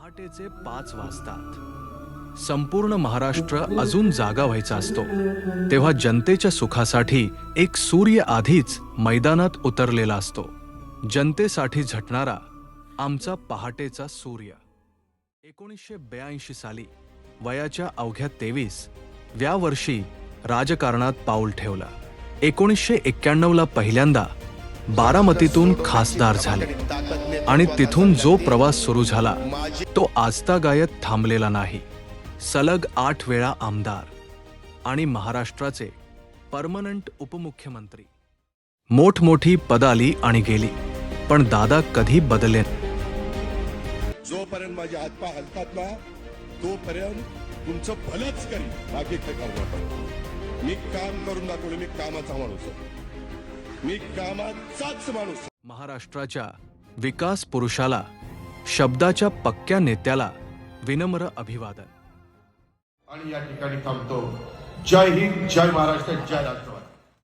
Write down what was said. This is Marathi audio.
पहाटेचे 5 वाजतात. संपूर्ण महाराष्ट्र अजून जागा व्हायचा असतो तेव्हा जनतेच्या सुखासाठी एक सूर्य आधीच मैदानात उतरलेला असतो. जनतेसाठी झटणारा आमचा पहाटेचा सूर्य. 1982 साली वयाच्या अवघ्या 23व्या वर्षी राजकारणात पाऊल ठेवला. 1991 ला पहिल्यांदा बारामतीतून खासदार झाले आणि तिथून जो प्रवास सुरू झाला तो आजतागायत थांबलेला नाही. सलग 8 वेळा आमदार आणि महाराष्ट्राचे परमनंट उपमुख्यमंत्री. मोठमोठी पद आली आणि गेली, पण दादा कधी बदलले. जोपर्यंत माझे हातपाय हलतात ना तोपर्यंत तुमचं भलंच करीन, बाकी काही करणार नाही. मी काम करून दाखवलं. मी कामाचा माणूस आहे. मी कामाचाच माणूस. महाराष्ट्राच्या विकास पुरुषाला, शब्दाच्या पक्क्या नेत्याला विनम्र अभिवादन. आणि या ठिकाणी थांबतो. जय हिंद, जय महाराष्ट्र, जय राज्य.